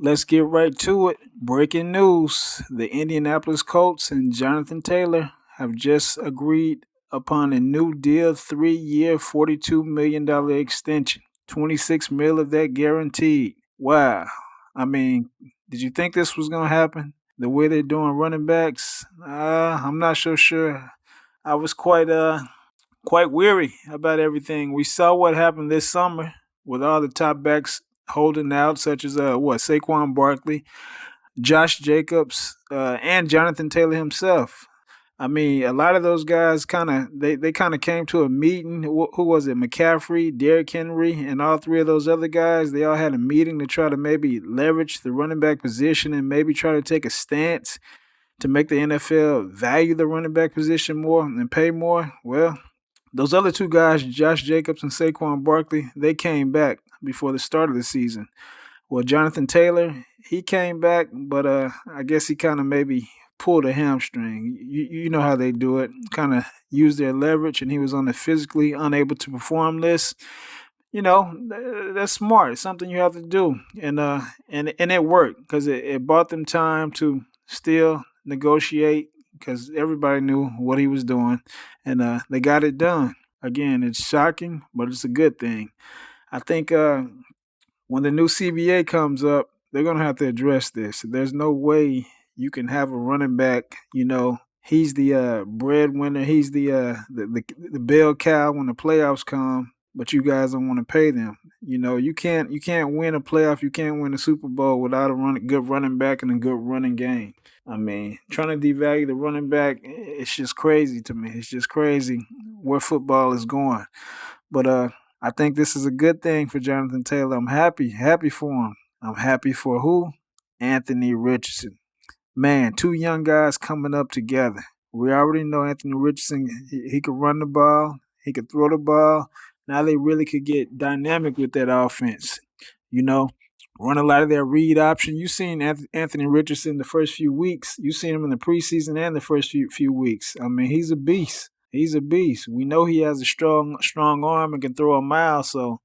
Let's get right to it. Breaking news: the Indianapolis Colts and Jonathan Taylor have just agreed upon a new deal, 3-year, $42 million extension, 26 mil of that guaranteed. Wow. I mean, did you think this was going to happen? The way they're doing running backs? I'm not so sure. I was quite weary about everything. We saw what happened this summer with all the top backs holding out, such as Saquon Barkley, Josh Jacobs, and Jonathan Taylor himself. I mean, a lot of those guys they kind of came to a meeting. Who was it? McCaffrey, Derrick Henry, and all three of those other guys. They all had a meeting to try to maybe leverage the running back position and maybe try to take a stance to make the NFL value the running back position more and pay more. Well, those other two guys, Josh Jacobs and Saquon Barkley, they came back before the start of the season. Well, Jonathan Taylor, he came back, but I guess he kind of maybe pulled a hamstring. You know how they do it, kind of use their leverage, and he was on the physically unable to perform list. That's smart. It's something you have to do, and it worked because it bought them time to still negotiate because everybody knew what he was doing, and they got it done. Again, it's shocking, but it's a good thing. I think when the new CBA comes up, they're gonna have to address this. There's no way you can have a running back. He's the breadwinner. He's the bell cow when the playoffs come, but you guys don't want to pay them. You can't win a playoff. You can't win a Super Bowl without a good running back and a good running game. I mean, trying to devalue the running back, it's just crazy to me. It's just crazy where football is going. But I think this is a good thing for Jonathan Taylor. I'm happy for him. I'm happy for who? Anthony Richardson. Man, two young guys coming up together. We already know Anthony Richardson, he could run the ball, he could throw the ball. Now they really could get dynamic with that offense. You know, run a lot of their read option. You've seen Anthony Richardson the first few weeks. You've seen him in the preseason and the first few weeks. I mean, he's a beast. He's a beast. We know he has a strong arm and can throw a mile. So,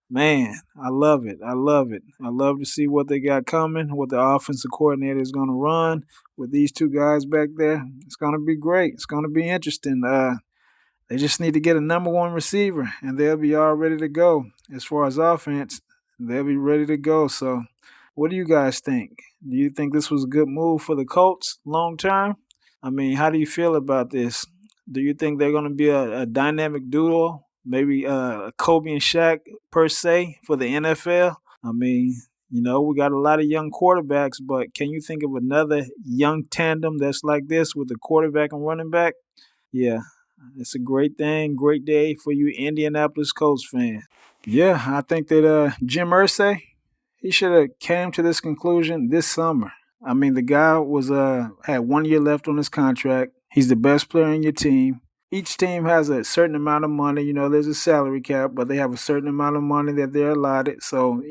man, I love it. I love it. I love to see what they got coming, what the offensive coordinator is going to run with these two guys back there. It's going to be great. It's going to be interesting. They just need to get a number one receiver, and they'll be all ready to go. As far as offense, they'll be ready to go. So, what do you guys think? Do you think this was a good move for the Colts long term? I mean, how do you feel about this? Do you think they're going to be a dynamic duo? Maybe Kobe and Shaq per se for the NFL? I mean, we got a lot of young quarterbacks, but can you think of another young tandem that's like this with a quarterback and running back? Yeah, it's a great thing, great day for you Indianapolis Colts fans. Yeah, I think that Jim Irsay, he should have came to this conclusion this summer. I mean, the guy was had 1 year left on his contract. He's the best player in your team. Each team has a certain amount of money. There's a salary cap, but they have a certain amount of money that they're allotted. So,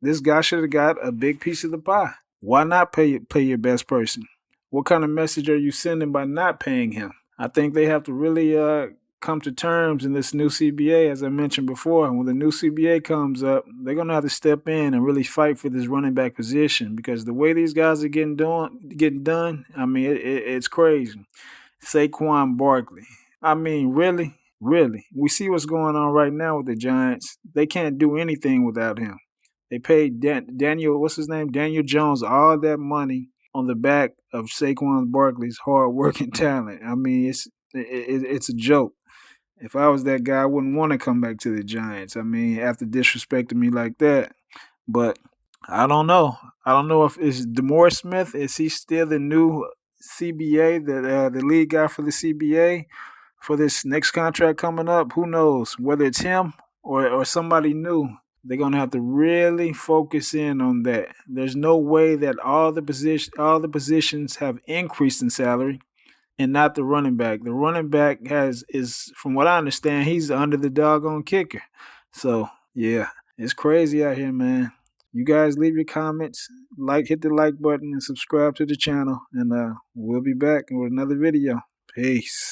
this guy should have got a big piece of the pie. Why not pay your best person? What kind of message are you sending by not paying him? I think they have to really come to terms in this new CBA, as I mentioned before. When the new CBA comes up, they're going to have to step in and really fight for this running back position because the way these guys are getting done, I mean, it's crazy. Saquon Barkley. I mean, really? Really? We see what's going on right now with the Giants. They can't do anything without him. They paid Daniel, what's his name? Daniel Jones, all that money on the back of Saquon Barkley's hard-working talent. I mean, it's a joke. If I was that guy, I wouldn't want to come back to the Giants. I mean, after disrespecting me like that. But I don't know. I don't know if it's DeMore Smith. Is he still the new CBA, the lead guy for the CBA for this next contract coming up? Who knows? Whether it's him or somebody new, they're gonna have to really focus in on that. There's no way that all the positions have increased in salary and not the running back. The running back is from what I understand, he's under the doggone kicker. So yeah, it's crazy out here, man. You guys leave your comments, hit the like button, and subscribe to the channel. And we'll be back with another video. Peace.